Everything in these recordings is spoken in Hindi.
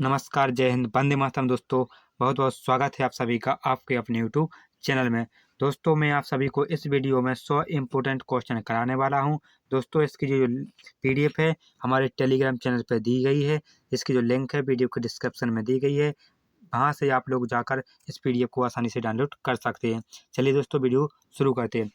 नमस्कार, जय हिंद, वंदे मातरम दोस्तों। बहुत-बहुत स्वागत है आप सभी का आपके अपने यूट्यूब चैनल में। दोस्तों, मैं आप सभी को इस वीडियो में 100 इम्पोर्टेंट क्वेश्चन कराने वाला हूं। दोस्तों, इसकी जो पीडीएफ है हमारे टेलीग्राम चैनल पर दी गई है। इसकी जो लिंक है वीडियो के डिस्क्रिप्शन में दी गई है। वहाँ से आप लोग जाकर इस पीडीएफ को आसानी से डाउनलोड कर सकते हैं। चलिए दोस्तों, वीडियो शुरू करते हैं।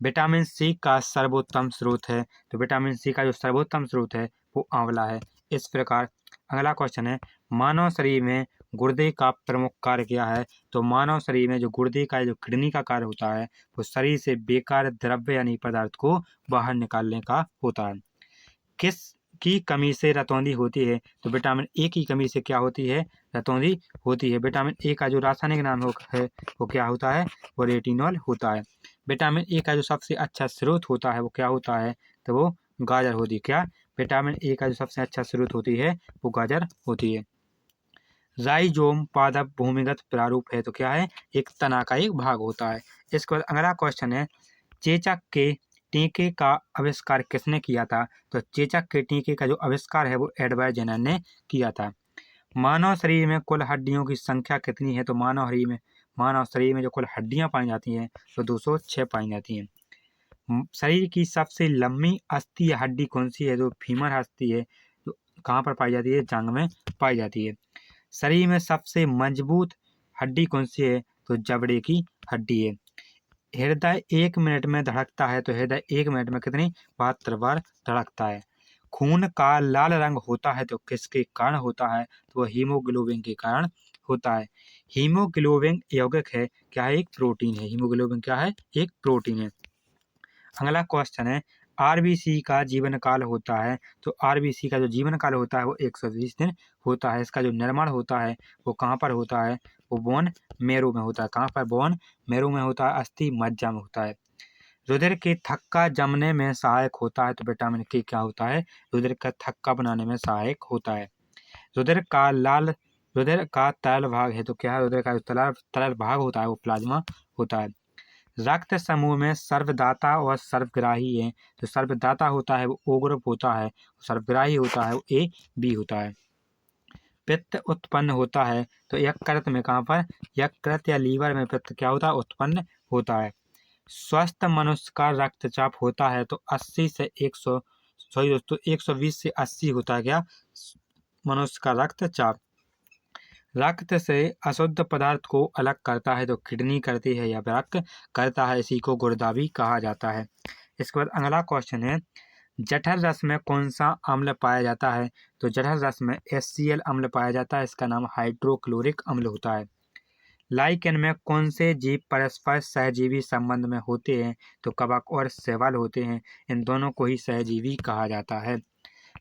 विटामिन सी का सर्वोत्तम स्रोत है, तो विटामिन सी का जो सर्वोत्तम स्रोत है वो आंवला है। इस प्रकार अगला क्वेश्चन है, मानव शरीर में गुर्दे का प्रमुख कार्य क्या है? तो मानव शरीर में जो गुर्दे का जो किडनी का कार्य होता है वो शरीर से बेकार द्रव्य यानी पदार्थ को बाहर निकालने का होता है। किस की कमी से रतौंधी होती है? तो विटामिन ए की कमी से क्या होती है? रतौंधी होती है। विटामिन ए का जो रासायनिक नाम है वो क्या होता है? वो रेटिनॉल होता है। विटामिन ए का जो सबसे अच्छा स्रोत होता है वो क्या होता है? तो वो गाजर होती है। क्या? विटामिन ए का जो सबसे अच्छा स्रोत होती है वो गाजर होती है। राइजोम पादप भूमिगत प्रारूप है, तो क्या है? एक तना का एक भाग होता है। इसके बाद अगला क्वेश्चन है, चेचक के टीके का आविष्कार किसने किया था? तो चेचक के टीके का जो आविष्कार है वो एडवर्ड जेनर ने किया था। मानव शरीर में कुल हड्डियों की संख्या कितनी है? तो मानव शरीर में जो कुल हड्डियां पाई जाती हैं तो 206 पाई जाती हैं। शरीर की सबसे लंबी अस्थि या हड्डी कौन सी है? जो फीमर हस्ती है, तो कहाँ पर पाई जाती है? जांघ में पाई जाती है। शरीर में सबसे मजबूत हड्डी कौन सी है? तो जबड़े की हड्डी है। हृदय 1 मिनट में धड़कता है, तो हृदय 1 मिनट में कितनी? 72 बार धड़कता है। खून का लाल रंग होता है तो किसके कारण होता है? तो वह हीमोग्लोबिन के कारण होता है। हीमोग्लोबिन यौगिक है, क्या है? एक प्रोटीन है। हीमोग्लोबिन क्या है? एक प्रोटीन है। अगला क्वेश्चन है, आरबीसी का जीवन काल होता है, तो आरबीसी का जो जीवन काल होता है वो 120 दिन होता है। इसका जो निर्माण होता है वो कहाँ पर होता है? वो बोन मैरो में होता है। कहाँ पर? बोन मैरो में होता है, अस्थि मज्जा में होता है। रुधिर के थक्का जमने में सहायक होता है, तो विटामिन के क्या होता है? रुधिर का थक्का बनाने में सहायक होता है। रुधिर का तरल भाग है, तो क्या है? रुधिर का जो तरल भाग होता है वो प्लाज्मा होता है। रक्त समूह में सर्वदाता और सर्वग्राही है, तो सर्वदाता होता है वो ओ ग्रुप होता है, सर्वग्राही होता है वो ए बी होता है। पित्त उत्पन्न होता है, तो यकृत में कहाँ पर? यकृत या लीवर में पित्त क्या होता है? उत्पन्न होता है। स्वस्थ मनुष्य का रक्तचाप होता है, तो 80 से 100 सॉरी दोस्तों 120 से 80 होता है। क्या? मनुष्य का रक्तचाप। रक्त से अशुद्ध पदार्थ को अलग करता है, तो किडनी करती है या वृक्क करता है, इसी को गुर्दा भी कहा जाता है। इसके बाद अगला क्वेश्चन है, जठर रस में कौन सा अम्ल पाया जाता है? तो जठर रस में HCl अम्ल पाया जाता है, इसका नाम हाइड्रोक्लोरिक अम्ल होता है। लाइकेन में कौन से जीव परस्पर सहजीवी संबंध में होते हैं? तो कवक और शैवाल होते हैं। इन दोनों को ही सहजीवी कहा जाता है।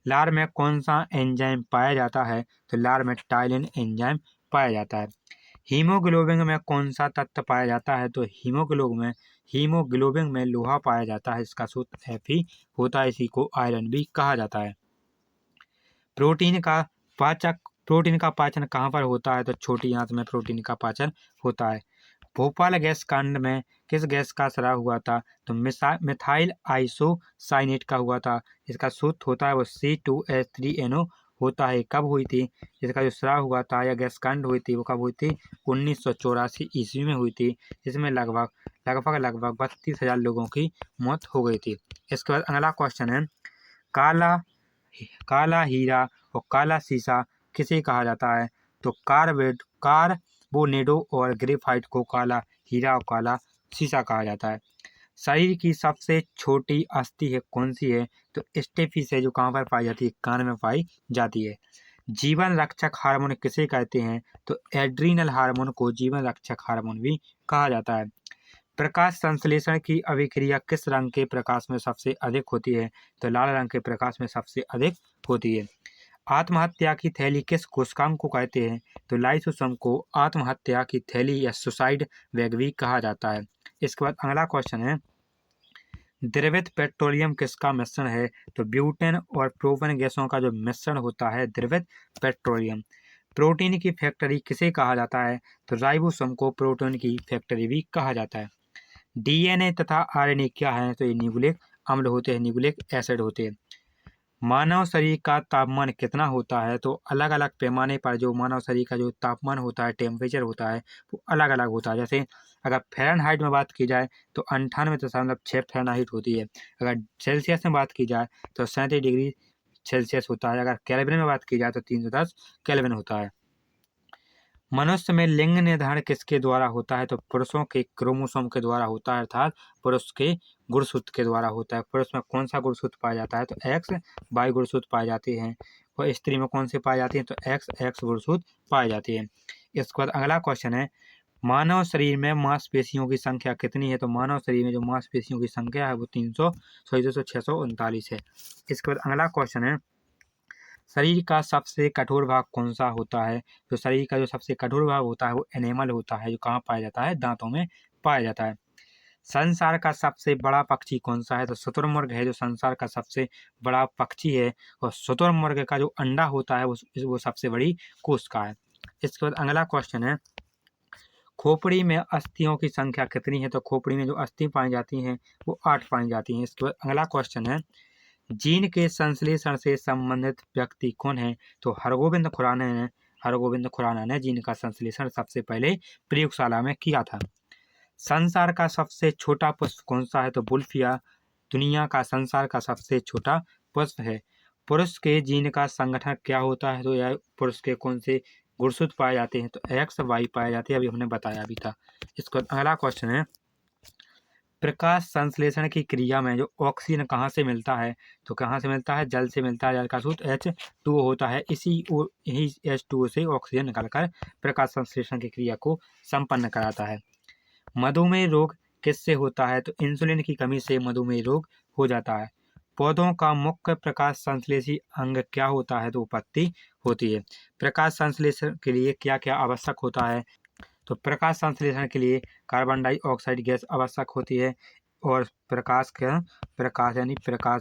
लार में कौन सा एंजाइम पाया जाता है? तो लार में टाइलिन एंजाइम पाया जाता है। हीमोग्लोबिन में कौन सा तत्व पाया जाता है? तो हीमोग्लोबिन में लोहा पाया जाता है, इसका सूत्र Fe होता है, इसी को आयरन भी कहा जाता है। प्रोटीन का पाचन कहाँ पर होता है? तो छोटी आंत में प्रोटीन का पाचन होता है। भोपाल गैस कांड में किस गैस का स्राव हुआ था? तो मिथाइल आइसोसाइनेट का हुआ था। इसका सूत्र होता है वो C2H3NO होता है। कब हुई थी? इसका जो स्राव हुआ था या गैस कांड हुई थी वो कब हुई थी? 1984 ईस्वी में हुई थी, जिसमें लगभग 32,000 लोगों की मौत हो गई थी। इसके बाद अगला क्वेश्चन है, काला हीरा और काला शीशा किसे कहा जाता है? तो कार्बोनेडो और ग्रेफाइट को काला हीरा और काला शीशा कहा जाता है। शरीर की सबसे छोटी अस्थि है कौन सी है? तो स्टेफिस है, जो कहाँ पर पाई जाती है? कान में पाई जाती है। जीवन रक्षक हार्मोन किसे कहते हैं? तो एड्रीनल हार्मोन को जीवन रक्षक हार्मोन भी कहा जाता है। प्रकाश संश्लेषण की अभिक्रिया किस रंग के प्रकाश में सबसे अधिक होती है? तो लाल रंग के प्रकाश में सबसे अधिक होती है। आत्महत्या की थैली किस कोशिकांग को कहते हैं? तो लाइसोसोम को आत्महत्या की थैली या सुसाइड बैग भी कहा जाता है। इसके बाद अगला क्वेश्चन है, द्रवित पेट्रोलियम किसका मिश्रण है? तो ब्यूटेन और प्रोपेन गैसों का जो मिश्रण होता है द्रवित पेट्रोलियम। प्रोटीन की फैक्ट्री किसे कहा जाता है? तो राइबोसोम को प्रोटीन की फैक्ट्री भी कहा जाता है। डीएनए तथा आरएनए क्या है? तो ये न्यूक्लिक अम्ल होते हैं, न्यूक्लिक एसिड होते हैं। मानव शरीर का तापमान कितना होता है? तो अलग अलग पैमाने पर जो मानव शरीर का जो तापमान होता है, टेम्परेचर होता है, वो अलग अलग होता है। जैसे अगर फ़ारेनहाइट में बात की जाए तो 98.6 फ़ारेनहाइट होती है। अगर सेल्सियस में बात की जाए तो 37 डिग्री सेल्सियस होता है। अगर केल्विन में बात की जाए तो 310 केल्विन होता है। मनुष्य में लिंग निर्धारण किसके द्वारा होता है? तो पुरुषों के क्रोमोसोम के द्वारा होता है, अर्थात पुरुष के गुणसूत्र के द्वारा होता है। पुरुष में कौन सा गुणसूत्र पाया जाता है? तो एक्स वाई गुणसूत्र पाए जाते हैं। और स्त्री में कौन से पाए जाते हैं? तो एक्स एक्स गुणसूत्र पाए जाते हैं। इसके बाद अगला क्वेश्चन है, मानव शरीर में मांसपेशियों की संख्या कितनी है? तो मानव शरीर में जो मांसपेशियों की संख्या है वो 639 है। इसके बाद अगला क्वेश्चन है, शरीर का सबसे कठोर भाग कौन सा होता है? तो शरीर का जो सबसे कठोर भाग होता है वो एनिमल होता है, जो कहाँ पाया जाता है? दांतों में पाया जाता है। संसार का सबसे बड़ा पक्षी कौन सा है? तो शुतुरमुर्ग है जो संसार का सबसे बड़ा पक्षी है। और शुतुरमुर्ग का जो अंडा होता है वो सबसे बड़ी कोशिका है। इसके बाद अगला क्वेश्चन है, खोपड़ी में अस्थियों की संख्या कितनी है? तो खोपड़ी में जो अस्थि पाई जाती हैं वो 8 पाई जाती हैं। इसके बाद अगला क्वेश्चन है, जीन के संश्लेषण से संबंधित व्यक्ति कौन है? तो हरगोविंद खुराना ने जीन का संश्लेषण सबसे पहले प्रयोगशाला में किया था। संसार का सबसे छोटा पुष्प कौन सा है? तो वुल्फिया दुनिया का संसार का सबसे छोटा पुष्प है। पुरुष के जीन का संगठन क्या होता है? तो यह पुरुष के कौन से गुणसूत्र पाए जाते हैं? तो एक्स वाई पाए जाते हैं, अभी हमने बताया भी था। इसके बाद अगला क्वेश्चन है, प्रकाश संश्लेषण की क्रिया में जो ऑक्सीजन कहाँ से मिलता है? तो कहाँ से मिलता है? जल से मिलता है। जल का सूत्र H2O होता है। यही H2O से ऑक्सीजन निकालकर प्रकाश संश्लेषण की क्रिया को संपन्न कराता है। मधुमेह रोग किससे होता है? तो इंसुलिन की कमी से मधुमेह रोग हो जाता है। पौधों का मुख्य प्रकाश संश्लेषी अंग क्या होता है? तो पत्ती होती है। प्रकाश संश्लेषण के लिए क्या क्या आवश्यक होता है? तो प्रकाश संश्लेषण के लिए कार्बन डाइऑक्साइड गैस आवश्यक होती है और प्रकाश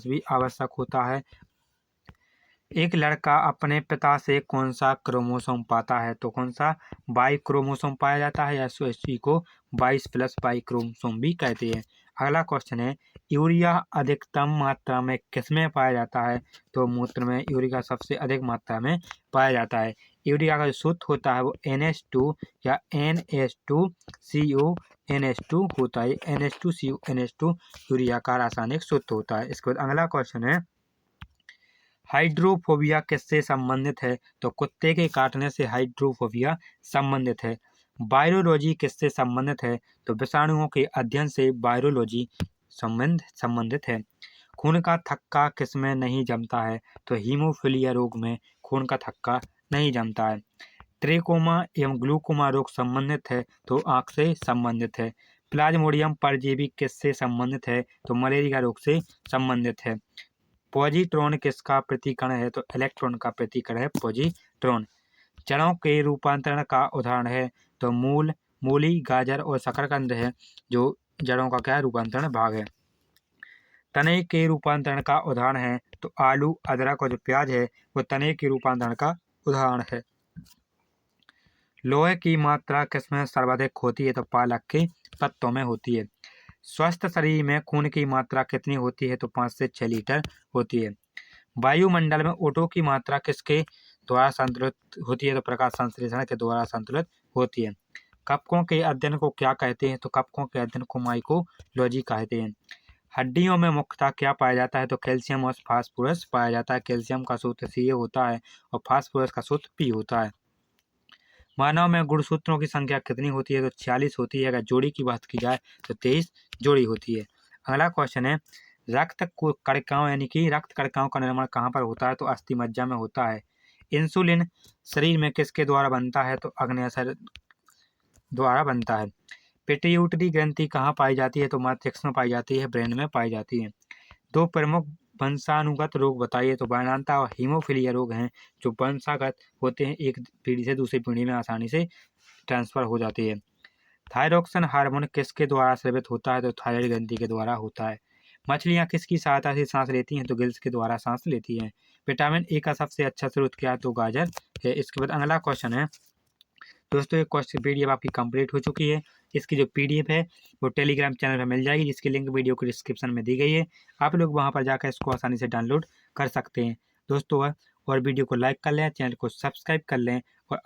भी आवश्यक होता है। एक लड़का अपने पिता से कौन सा क्रोमोसोम पाता है? तो कौन सा? वाई क्रोमोसोम पाया जाता है, या इसी को 22+ वाई क्रोमोसोम भी कहते हैं। अगला क्वेश्चन है, यूरिया अधिकतम मात्रा में किसमें पाया जाता है? तो मूत्र में यूरिया सबसे अधिक मात्रा में पाया जाता है। यूरिया का जो सूत्र होता है वो NH2 या NH2CO NH2 होता है। NH2CO NH2 यूरिया का रासायनिक सूत्र होता है। इसके बाद अगला क्वेश्चन है, हाइड्रोफोबिया किससे संबंधित है? तो कुत्ते के काटने से हाइड्रोफोबिया संबंधित है। वायरोलॉजी किससे संबंधित है? तो विषाणुओं के अध्ययन से वायरोलॉजी संबंधित है। खून का थक्का किसमें नहीं जमता है? तो हीमोफीलिया रोग में खून का थक्का नहीं जमता है। ट्रेकोमा एवं ग्लूकोमा रोग संबंधित है? तो आंख से संबंधित है। प्लाज्मोडियम परजीवी किससे संबंधित है? तो मलेरिया रोग से संबंधित है। पॉजिट्रॉन किसका प्रतिकरण है? तो इलेक्ट्रॉन का प्रतिकरण है पॉजिट्रॉन। जड़ों के रूपांतरण का उदाहरण है? तो मूली, गाजर और शकरकंद है जो जड़ों का क्या रूपांतरण भाग है। तने के रूपांतरण का उदाहरण है? तो आलू, अदरक और जो प्याज है वो तने के रूपांतरण का उदाहरण है। लोहे की मात्रा किसमें सर्वाधिक होती है? तो पालक के पत्तों में होती है। स्वस्थ शरीर में खून की मात्रा कितनी होती है? तो 5 से 6 लीटर होती है। वायुमंडल में O2 की मात्रा किसके द्वारा संतुलित होती है? तो प्रकाश संश्लेषण के द्वारा संतुलित होती है। कपकों के अध्ययन को क्या कहते हैं? तो कपकों के अध्ययन को माइकोलॉजी कहते हैं। हड्डियों में मुख्यतः क्या पाया जाता है? तो कैल्शियम और फास्फोरस पाया जाता है। कैल्शियम का सूत्र Ca होता है और फास्फोरस का सूत्र P होता है। मानव में गुणसूत्रों की संख्या कितनी होती है? तो 46 होती है। अगर जोड़ी की बात की जाए तो 23 जोड़ी होती है। अगला क्वेश्चन है, रक्त कणिकाओं यानी कि रक्त कणिकाओं का निर्माण कहाँ पर होता है? तो अस्थि मज्जा में होता है। इंसुलिन शरीर में किसके द्वारा बनता है? तो अग्न्याशय द्वारा बनता है। पिट्यूटरी ग्रंथि कहाँ पाई जाती है? तो मस्तिष्क में पाई जाती है, ब्रेन में पाई जाती है। दो प्रमुख वंशानुगत रोग बताइए। तो बायनांता और हीमोफीलिया रोग हैं जो वंशागत होते हैं, एक पीढ़ी से दूसरी पीढ़ी में आसानी से ट्रांसफर हो जाती है। थायरोक्सिन हार्मोन किसके द्वारा स्रावित होता है? तो थायराइड ग्रंथि के द्वारा होता है। मछलियाँ किसकी सहायता से सांस लेती हैं? तो गिल्स के द्वारा सांस लेती हैं। विटामिन ए का सबसे अच्छा स्रोत क्या है? तो गाजर है। इसके बाद अगला क्वेश्चन है, दोस्तों ये क्वेश्चन PDF आपकी कंप्लीट हो चुकी है। इसकी जो PDF है वो टेलीग्राम चैनल पर मिल जाएगी, जिसकी लिंक वीडियो के डिस्क्रिप्शन में दी गई है। आप लोग वहां पर जाकर इसको आसानी से डाउनलोड कर सकते हैं दोस्तों। और वीडियो को लाइक कर लें, चैनल को सब्सक्राइब कर लें और